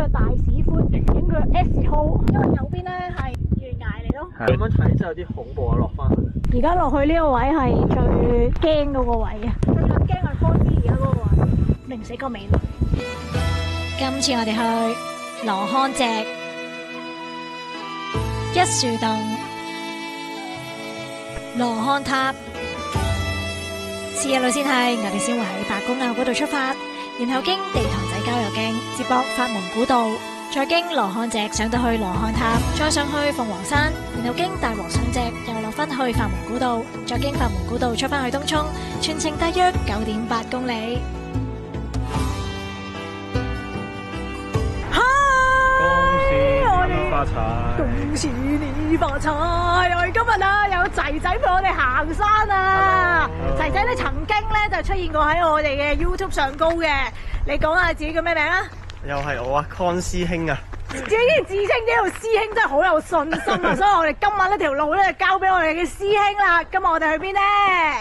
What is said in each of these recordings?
嘅大屎寬，影佢嘅 S 號，因為右邊咧係懸崖嚟咯。咁樣睇真係有啲恐怖啊！落翻去。而家落去呢個位係最驚嗰個位啊！最驚係 Conby 而家嗰個位，零死個美女。今次我哋去羅漢脊、一樹洞、羅漢塔。次日路線係我哋先會喺白公坳嗰度出發，然後經地塘仔郊遊徑接駁法門古道，再經羅漢脊上到去羅漢塔，再上去鳳凰山，然後經大和尚脊又落翻去法門古道，再經法門古道出翻去東涌，全程大約9.8公里。恭喜你發財！我哋今日啊有仔仔陪我哋行山啊！仔仔咧曾經咧就出現過喺我哋嘅 YouTube 上高嘅，你講下自己叫咩名啊？又係我啊，康師兄啊！自己自稱呢條師兄真係好有信心啊！所以我哋今晚呢條路咧就交俾我哋嘅師兄啦。今日我哋去邊呢？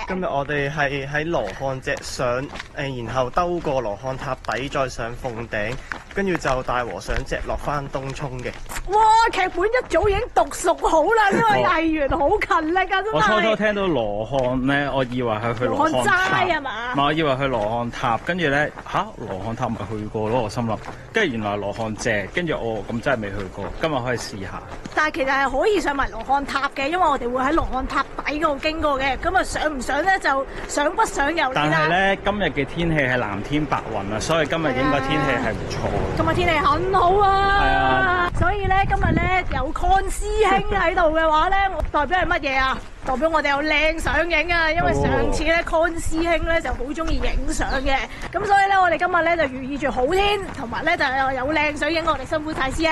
今日我哋係喺羅漢脊上，然後兜過羅漢塔底，再上鳳頂，跟住就大和尚脊落翻東涌嘅。哇！劇本一早已經讀熟好啦，呢位藝員好勤力啊，真係。我初初聽到羅漢咧，我以為係去羅漢塔，係嘛？唔係，我以為去羅漢塔，跟住咧羅漢塔咪去過咯，我心諗。跟住原來羅漢脊，跟住我咁真係未去過，今日可以試下。但係其實係可以上埋羅漢塔嘅，因為我哋會喺羅漢塔底嗰度經過嘅。咁啊上唔上咧就上不上由你啦。但係咧今日嘅天氣係藍天白雲啊，所以今日應該天氣係唔錯。今日天氣很好啊！係啊，所以咧今日咧有 Con 師兄喺度嘅話咧，代表係乜嘢啊？代表我哋有靚相影啊！因為上次咧 Con 師兄咧就好中意影相嘅，咁所以咧我哋今日咧就寓意住好天，同埋咧就有靚相影，我哋辛苦晒師兄。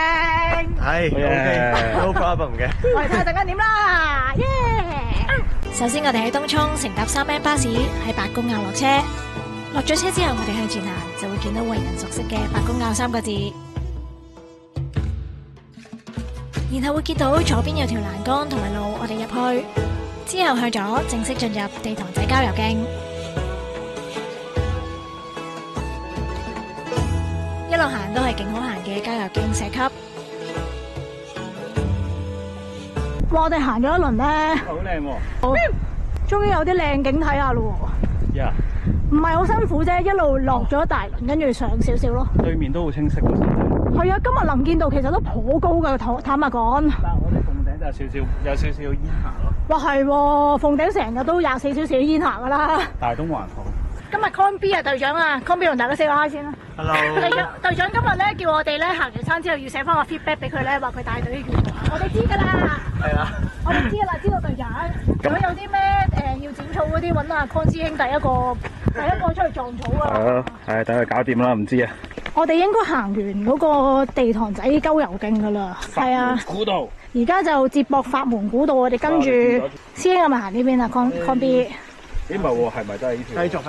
係 OK，no problem 嘅。我哋睇下陣間點啦，耶！首先我哋喺東涌乘搭3M 巴士喺白公坳落車，落咗車之後我哋向前行就會見到為人熟悉嘅白公坳3個字，然後會見到左邊有條欄杆同埋路，我哋入去。之後向左正式進入地塘仔郊遊徑，一路行都係勁好行嘅郊遊徑石級。哇！我哋行咗一輪咧，好靚喎！終於有啲靚景睇下咯喎。唔係好辛苦啫，一路落咗一大輪，跟住上少少咯。對面都好清晰喎，係啊，今日能見度其實都頗高㗎，坦白講。但係我哋鳳頂就有少少煙霞咯。哇，係喎，鳳頂成日都24小時煙霞㗎啦。大東環好。今日 Con B 啊隊長啊，Con B 同大家 say 個 hi 先啦。Hello。隊長今日咧叫我哋咧行完山之後要寫翻個 feedback 俾佢咧，話佢帶隊完。我哋知㗎啦。係啦。我哋知㗎啦，知道隊長。如果有啲咩要剪草嗰啲，揾阿 Con 師兄第一個出去撞草啊。係等佢搞掂啦，唔知啊。我哋應該行完嗰個地塘仔郊遊徑㗎啦。係啊。古道。而家就接駁法門古道，我哋跟住師兄係咪行呢邊啊 ？Con B。咦，唔係喎，係咪都係呢條？繼續。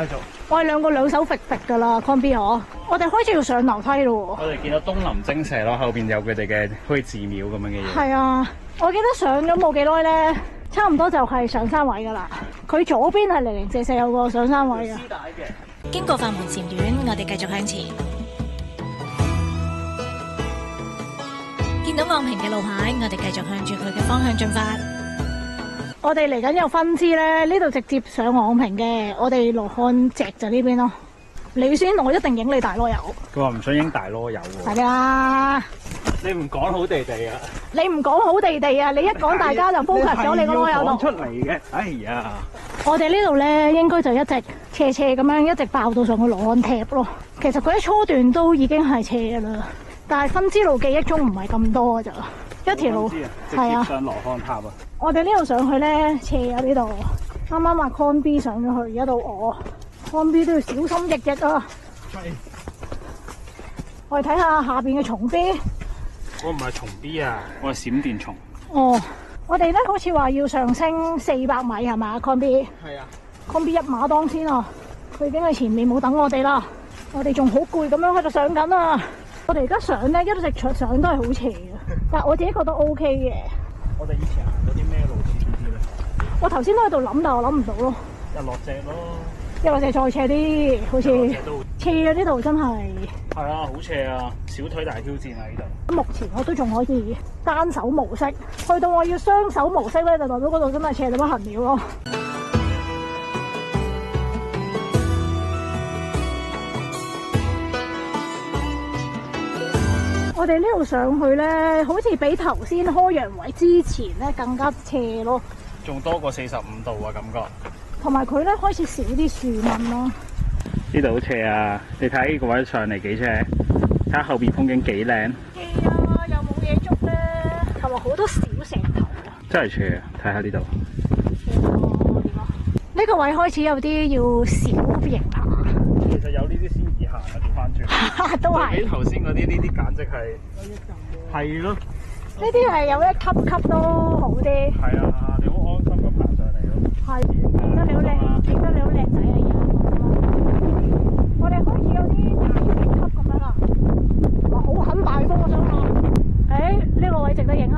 我哋兩手揈揈㗎啦 ，Con B 嗬。我哋開始要上樓梯咯。我哋見到東林精舍咯，後邊有佢哋嘅好似寺廟咁樣嘅嘢。係啊，我記得上咗冇幾耐咧，差唔多就係上山位㗎啦。佢左邊係零零舍舍有個上山位㗎。經過法門禪院，我哋繼續向前。見到昂坪嘅路牌，我哋繼續向住佢嘅方向進發。我哋嚟緊有分支咧，呢度直接上昂坪嘅，我哋羅漢脊就呢邊咯。你先，我一定影你大籮柚。佢話唔想影大籮柚喎。係啊。你唔講好地地啊！你唔講好地地啊！你一講大家就 focus 咗你個籮柚度。出嚟嘅，哎呀！我哋呢度咧，應該就一直斜咁樣一直爆到上去羅漢塔咯。其實佢喺初段都已經係斜㗎啦。但係分支路記憶中唔係咁多㗎咋，一條路係啊。上羅漢塔啊！我哋呢度上去咧斜啊呢度，啱啱話 Con B 上咗去，而家到我 Con B 都要小心翼翼啊！我哋睇下下邊嘅蟲 B。我唔係蟲 B 啊，我係閃電蟲。哦，我哋咧好似話要上升400米係嘛 Con B？係啊 ，Con B 一馬當先啊！佢已經喺前面冇等我哋啦，我哋仲好攰咁樣喺度上緊啊！我哋而家上咧一直上都係好斜嘅，但係我自己覺得 OK 嘅。我哋以前行咗啲咩路線啲咧？我頭先都喺度諗，但我諗唔到咯。日落脊咯。日落脊再斜啲，好似斜啊！呢度真係。係啊，好斜啊，小腿大挑戰啊呢度。目前我都仲可以單手模式，去到我要雙手模式咧，就代表嗰度真係斜到不行了咯。我哋呢度上去咧，好似比頭先開陽位之前咧更加斜咯，仲多過45度啊感覺。同埋佢咧開始少啲樹蔭咯。呢度好斜啊！你睇呢個位上嚟幾斜，睇下後邊風景幾靚。係啊，又冇嘢捉咧，同埋好多小石頭啊！真係斜啊！睇下呢度。呢個位開始有啲要小型爬。其實有呢啲先易行啊，調翻轉。都係。比頭先嗰啲呢啲簡直係。係咯。呢啲係有一級級都好啲。係啊，你好安心咁爬上嚟咯。係，影得你好靚，影得你好靚仔啊！而家我哋可以有啲大型級咁樣啦，哇！好很大風我想講。呢個位值得影下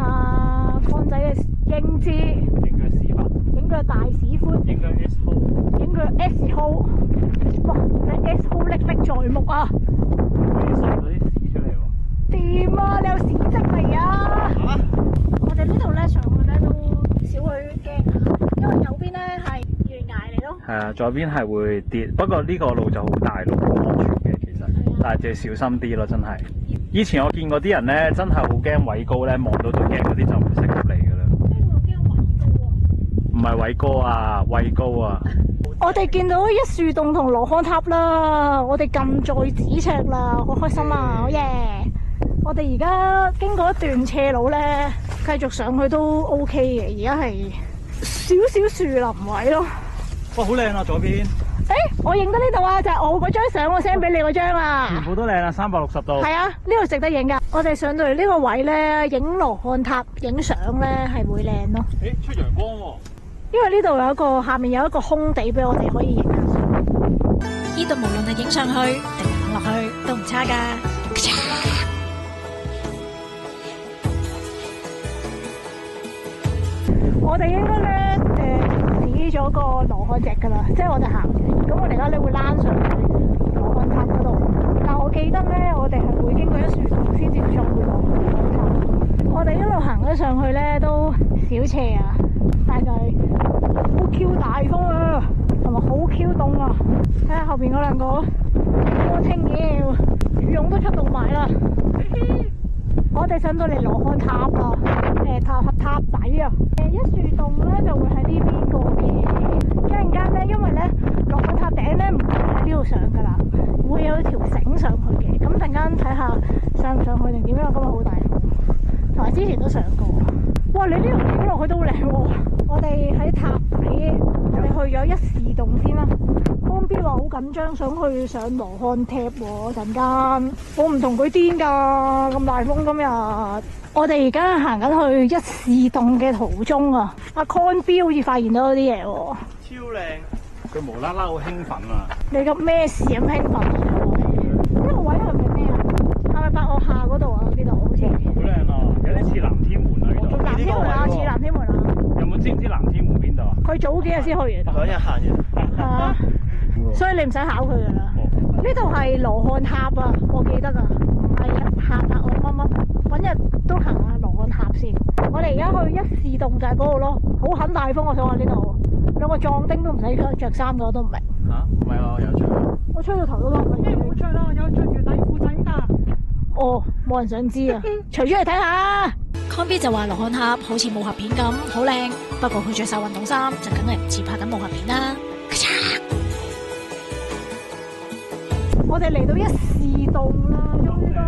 幹仔嘅英姿，影佢屎忽，影佢大屎寬，影佢 S hole， 影佢 S hole。哇！你 S hole 歷歷在目啊！可以滲到啲屎出嚟喎。掂啊！你有屎跡嚟啊！我哋呢度咧上去咧都少許驚，因為右邊咧係懸崖嚟咯。係啊，左邊係會跌，不過呢個路就好大路，好安全嘅其實，但係就要小心啲咯，真係。以前我見過啲人咧，真係好驚畏高咧，望到都驚嗰啲就唔適合你噶啦。我驚畏高啊！唔係畏高啊，畏高啊！我哋見到一樹洞同羅漢塔啦，我哋近在咫尺啦，好開心啊！好嘢！我哋而家經過一段斜路咧，繼續上去都 OK 嘅。而家係少少樹林位咯。哇，好靚啊！左邊。我影得呢度啊，就係我嗰張相，我 send 俾你嗰張啊。全部都靚啊，360度。係啊，呢度值得影噶。我哋上到嚟呢個位咧，影羅漢塔影相咧係會靚咯。出陽光喎。因為呢度有一個下面有一個空地俾我哋可以影下相。呢度無論係影上去定行落去都唔差噶。我哋應該咧指咗個羅漢石噶啦，即係我哋行住。咁我哋而家咧會躝上去羅漢塔嗰度。但我記得咧，我哋係會經過一樹洞先至再去羅漢塔。我哋一路行咗上去咧都少斜啊，但係好 Q 大風啊，同埋好 Q 凍啊！睇下後邊嗰兩個多青嘢，羽絨都出到埋啦。我哋上到嚟羅漢塔啦，塔底啊！一樹洞咧就會喺呢邊過嘅。一陣間咧，因為咧羅漢塔頂咧唔係喺呢度上噶啦，會有條繩上去嘅。咁陣間睇下上唔上去定點樣？今日好大風，同埋之前都上過。哇！你呢度影落去都好靚喎。我哋喺塔底，我哋去咗一樹洞先啦。方 B 話好緊張，想去上羅漢塔喎。陣間我唔同佢癲㗎，咁大風今日。我哋而家行緊去一樹洞嘅途中啊！阿 Con B 好似發現到啲嘢喎。超靚！佢無啦啦好興奮啊！你個咩事咁興奮啊？呢個位係咪咩啊？係咪百樂下嗰度啊？呢度好似。好靚啊！有啲似南天門啊呢度。南天門啊，似南天門啊！有冇知唔知南天門邊度啊？佢早幾日先去完。2日行完。係啊，所以你唔使考佢噶啦。呢度係羅漢塔啊，我記得啊。係啊，下達我乜乜，揾日都行下羅漢塔先。我哋而家去一樹洞就係嗰度咯，好很大風，我想話呢度兩個壯丁都唔使着衫噶，我都唔明。嚇？唔係啊，有着。我吹到頭都笠。咩唔好吹啦？有着住底褲仔㗎。哦，冇人想知啊，除咗嚟睇下。Con B 就話羅漢塔好似武俠片咁，好靚。不過佢着晒運動衫，就梗係唔似拍緊武俠片啦。我哋嚟到一樹洞啦，終於都，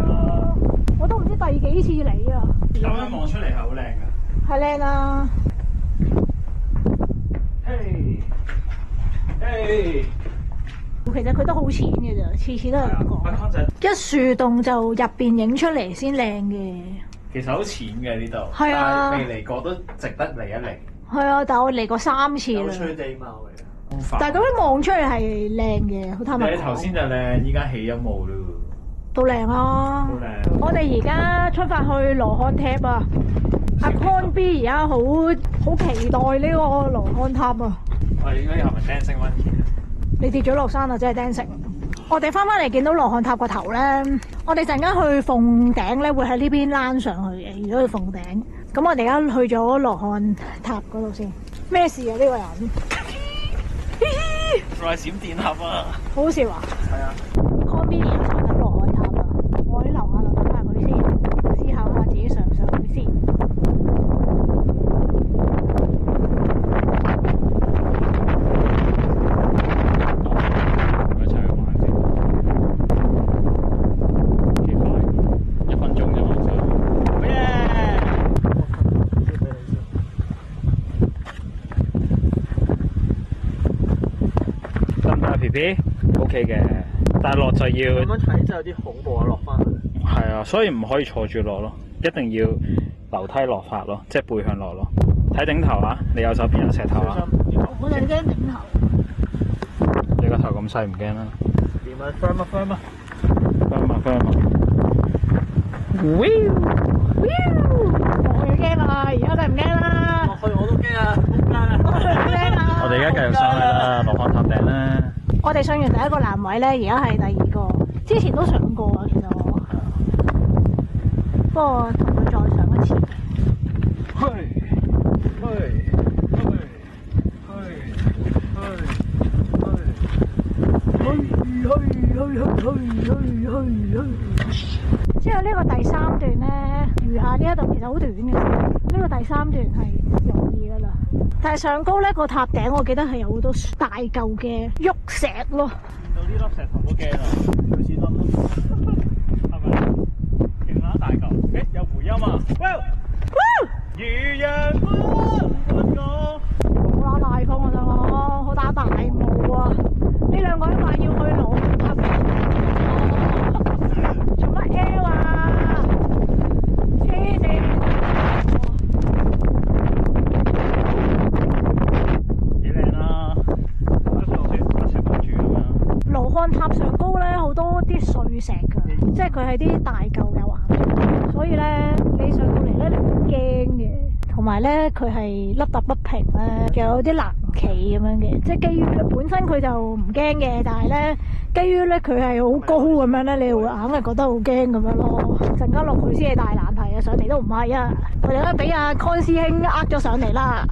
我都唔知第幾次嚟啊！咁樣望出嚟係好靚㗎。係靚啊！嘿，嘿，其實佢都好淺嘅咋，次次都係咁講。一樹洞就入邊影出嚟先靚嘅。其實好淺嘅呢度，係啊，但係未嚟過都值得嚟一嚟。係啊，但係我嚟過3次啦。有趣地貌嚟嘅。但係咁樣望出嚟係靚嘅，好坦白講。你頭先就靚，依家起咗霧咯。都靚啊！好靚。我哋而家出發去羅漢塔啊！阿 Con B 而家好期待呢個羅漢塔啊！我哋應該係咪 Dancing Monkey？你跌咗落山啊！真係 dancing。我哋翻嚟見到羅漢塔個頭咧，我哋陣間去鳳頂咧，會喺呢邊躝上去嘅。如果去鳳頂，咁我哋而家去咗羅漢塔嗰度先。咩事啊？呢個人？我係閃電俠啊！好好笑啊！係啊。康 B 而家上緊羅漢塔啊！我喺樓下度等下佢先，思考下自己上唔上去先。OK 嘅，但係落就要咁樣睇真係有啲恐怖啊！落翻去係啊，所以唔可以坐住落咯，一定要樓梯落法咯，即係背向落咯。睇頂頭啊！你右手邊有石頭啊！我哋驚頂頭。你個頭咁細唔驚啦。點啊 ？firm 啊 firm 啊 firm 啊 firm 啊！我要驚啦，而家真係唔驚啦。落去我都驚啊！好驚啊！我哋而家繼續上去啦，羅漢塔頂啦。我哋上完第一個欄位咧，而家係第二個。之前都上過啊，其實我。不過同佢再上一次。之後呢個第三段咧，餘下呢一度其實好短嘅，呢個第三段係容易噶啦。但係上高咧個塔頂，我記得係有好多大嚿嘅玉石咯。見到呢粒石頭都驚啊！類似冧咯，係咪？勁啦大嚿，誒有回音啊！如陽光伴我。好打大風啊！想講好打大霧啊！呢兩個人話要去羅漢塔頂，做乜 L 啊？黐線！羅漢塔上高咧，好多啲碎石噶，即係佢係啲大嚿嘅岩，所以咧你上到嚟咧你唔驚嘅。同埋咧佢係凹凸不平咧，又有啲難企咁樣嘅，即係基於本身佢就唔驚嘅，但係咧基於咧佢係好高咁樣咧，你會硬係覺得好驚咁樣咯。陣間落去先係大難題啊，上嚟都唔係啊，我哋咧俾阿康師兄呃咗上嚟啦。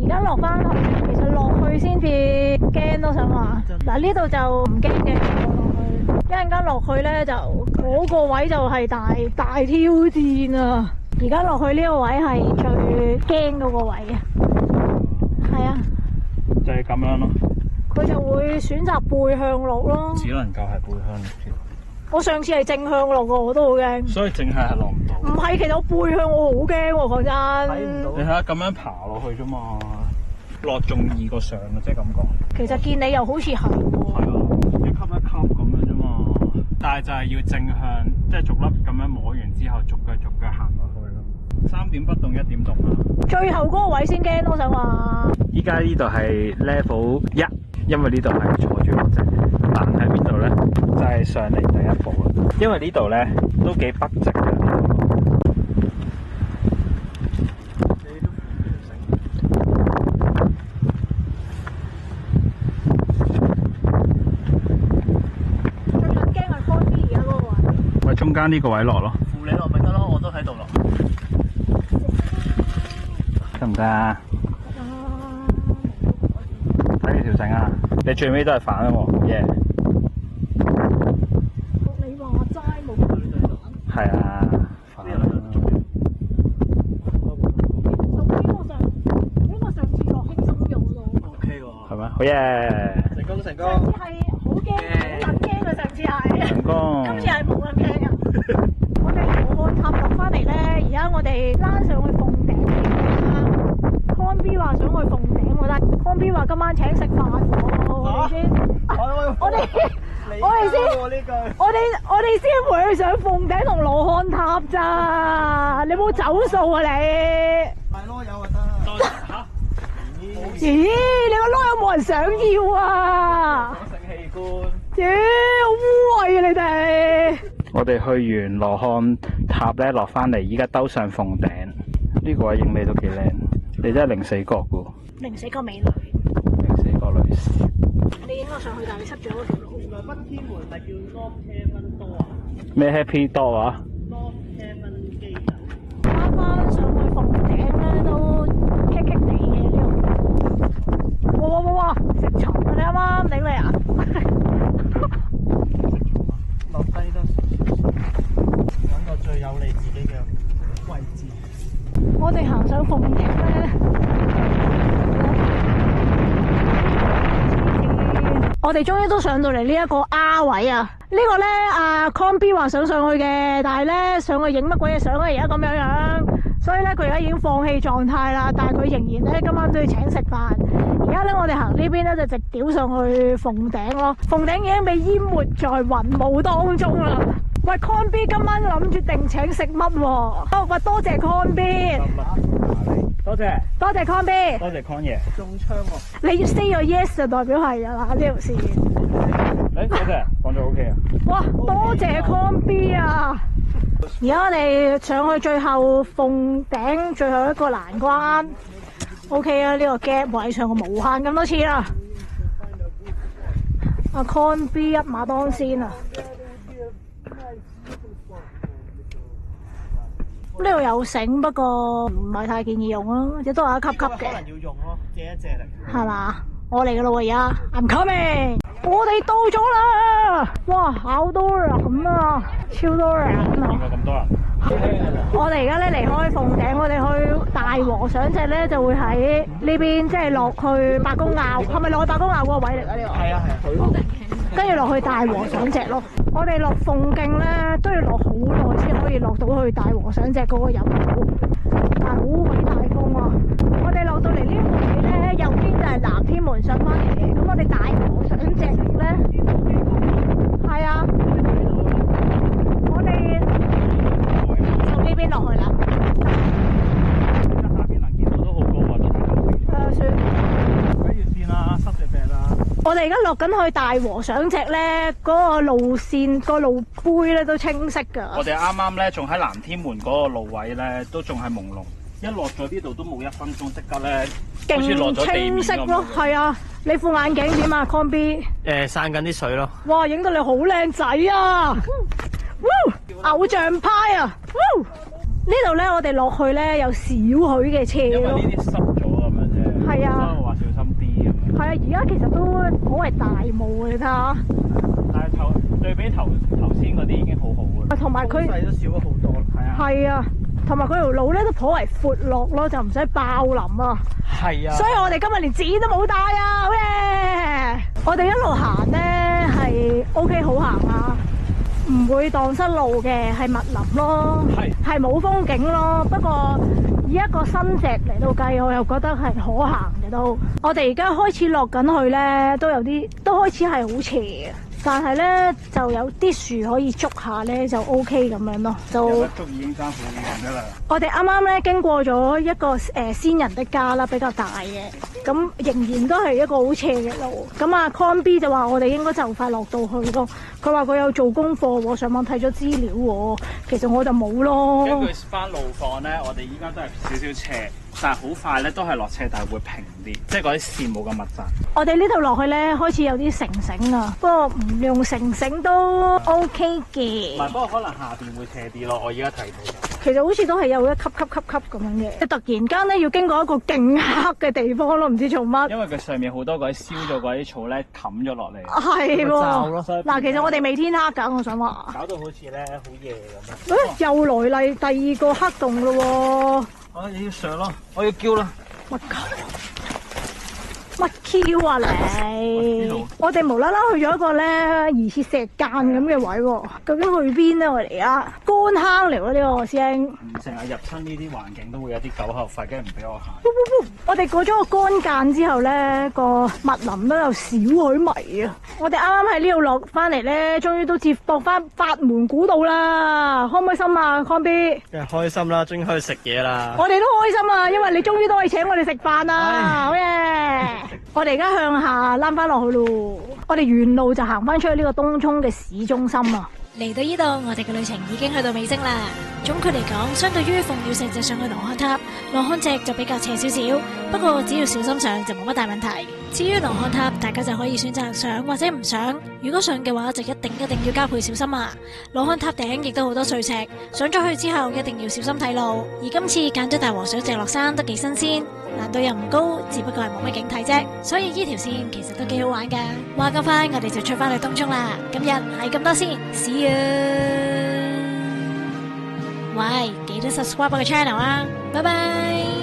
而家落翻去，其實落去先至驚都想話。嗱呢度就唔驚嘅，一陣間落去咧就嗰個位就係大挑戰啊！而家落去呢個位係最驚嗰個位啊，係啊，就係咁樣咯。佢就會選擇背向落咯。只能夠係背向落添。我上次係正向落㗎，我都好驚。所以淨係落唔到。唔係，其實我背向我好驚喎，講真。睇唔到。你睇下咁樣爬落去啫嘛，落仲易過上嘅，即係咁講。其實見你又好似係喎。係啊，一級一級咁樣啫嘛。但係就係要正向，即係逐粒咁樣摸完之後，逐腳行落去咯。3點不動1點動啊！最後嗰個位先驚，我想話。依家呢度係 level 1，因為呢度係坐住落啫。但喺邊度咧？就係上嚟第一步啦。因為呢度咧都幾筆直嘅。中間呢個位落咯，扶你落咪得咯，我都喺度落。得唔得啊？睇呢條繩啊！你最尾都係反啊喎，耶！你話齋冇佢哋反。係啊，反。比我上次落輕鬆咗咯。OK 喎。係咪？好耶！成功成功。上次係好驚，好撚驚啊！上次係。成功。今次係冇撚驚啊！我哋羅漢塔落翻嚟咧，而家我哋躝上去鳳頂啦。康 B 話想去鳳頂喎，但係康 B 話今晚請食飯喎，我哋先，我哋先陪佢上鳳頂同羅漢塔咋？你冇走數啊你？係咯，有就得。嚇？咦？你個籮有冇人想要啊？性器官。好污穢啊你哋！好我哋去完羅漢塔咧，落翻嚟，依家兜上鳳頂，呢個位影你都幾靚，你真係零死角噶。零死角美女，零死角女士。你影我上去，但係你塞咗嗰條路。原來北天門係叫 North Heaven Door 啊咩 Happy Door 啊？ ，North Heaven Gate 啊。啱啱上去鳳頂咧都棘棘地嘅呢度。哇！食蟲啊！你啱啱頂你啊！落低都揾個最有利自己嘅位置。我哋行上鳳頂咧，我哋終於都上到嚟呢一個 R 位啊！呢個咧阿 Con B 話想上去嘅，但係咧上去影乜鬼嘢相啊？而家咁樣樣，所以咧佢而家已經放棄狀態啦。但係佢仍然咧今晚都要請食飯。而家咧我哋行呢邊咧就直屌上去鳳頂咯，鳳頂已經被淹沒在雲霧當中啦。喂 Con B 今晚諗住定請食乜喎？喂，多謝 Con B。多謝多謝 Con B， 多謝 Con 爺。中槍喎！你 say 個 yes 就代表係㗎啦，呢條線。多謝，講咗 OK 啊。哇，多謝 Con B 啊！而家我哋上去最後鳳頂最後一個難關 ，OK 啊！呢個 gap 位上過無限咁多次啦。阿 Con B 一馬當先啊！呢度有繩，不過唔係太建議用咯，只都係一級級嘅。可能要用咯，借一借力。係嘛？我嚟噶咯喎，而家 I'm coming， 我哋到咗啦！哇，好多人啊，超多人啊！點解咁多人？我哋而家咧離開鳳頂，我哋去大和上隻咧就會喺呢邊，即係落去白公坳，係咪落去白公坳嗰個位嚟㗎？呢個係啊係啊。跟住落去大和上隻咯。我哋落鳳徑咧都要落好耐先可以落到去大和上隻嗰個入口，但係好鬼大風啊！我哋落到嚟呢個位咧，右邊就係南天門上翻嚟嘅，咁我哋大和上隻咧，係啊，我哋就呢邊落去啦。下邊能見度都好高啊，都幾高。算。睇住先啦，濕隻病啦。我哋而家落緊去大和上隻咧，嗰個路線個路杯咧都清晰㗎。我哋啱啱咧仲喺南天門嗰個路位咧，都仲係朦朧。一落咗呢度都冇1分鐘，即刻咧好似落咗地面勁清晰咯，係啊！你副眼鏡點啊 ，Con B？散緊啲水咯。哇！影到你好靚仔啊！偶像派啊！呢度咧，我哋落去咧有少許嘅斜因為咯。呢啲濕咗咁樣啫。係啊。所以我話小心啲咁樣。係啊，而家其實都頗為大霧嘅，你睇下。但係對比頭先嗰啲已經好好嘅。同埋佢風勢都少咗好多啦。係啊。係啊，同埋佢條路咧都頗為闊落咯，就唔使爆林啊。係啊。所以我哋今日連紙都冇帶啊！好嘢！我哋一路行咧係 OK 好行啊，唔會蕩失路嘅，係密林咯，係冇風景咯。不過以一個新隻嚟到計，我又覺得係可行嘅都。我哋而家開始落緊去咧，都開始係好斜嘅。但係咧就有啲樹可以捉下咧，就 OK 咁樣咯。就有得捉已經爭好遠㗎啦。我哋啱啱咧經過咗一個仙人的家啦，比較大嘅，咁仍然都係一個好斜嘅路。咁啊 Con B 就話我哋應該就快落到去咯。佢話佢有做功課喎，上網睇咗資料喎。其實我就冇咯。根據翻路況咧，我哋依家都係少少斜，但係好快咧都係落斜，但係會平啲，即係嗰啲線冇咁密集。我哋呢度落去咧開始有啲繩繩啊，不過唔用繩都 OK 嘅。唔係，不過可能下邊會斜啲咯。我而家睇到。其實好似都係有一級咁樣嘅。突然間咧要經過一個勁黑嘅地方咯，唔知做乜。因為佢上面好多嗰啲燒咗嗰啲草咧冚咗落嚟。係喎。嗱，其實我哋未天黑㗎，我想話。搞到好似咧好夜咁樣。又來例第二個黑洞咯喎。我要上咯，我要叫啦。乜 Q 啊你？我哋無啦啦去咗一個咧疑似石澗咁嘅位喎，究竟去邊咧？我哋而家乾坑嚟喎呢個師兄。唔成日入親呢啲環境都會有啲狗後吠，梗係唔俾我行。我哋過咗個乾澗之後咧，個密林都有少許迷啊！我哋啱啱喺呢度落翻嚟咧，終於都接駁翻法門古道啦，開唔開心啊 Con B？ 梗係開心啦，終於可以食嘢啦！我哋都開心啊，因為你終於都可以請我哋食飯啦，好嘢！我哋而家向下躝翻落去咯，我哋沿路就行翻出去呢個東涌嘅市中心啊！嚟到呢度，我哋嘅旅程已經去到尾聲啦。總括嚟講，相對於鳳鳥石就上去羅漢塔，羅漢脊就比較斜少少，不過只要小心上就冇乜大問題。至於羅漢塔，大家就可以選擇上或者唔上。如果上嘅話，就一定要加倍小心啊！羅漢塔頂亦都好多碎石，上咗去之後一定要小心睇路。而今次揀咗大和尚直落山都幾新鮮，難度又唔高，只不過係冇乜景睇啫。所以呢條線其實都幾好玩噶。話咁快，我哋就出翻去東涌啦。今日係咁多先，See you。喂，記得 subscribe 我嘅 channel 啊，拜拜。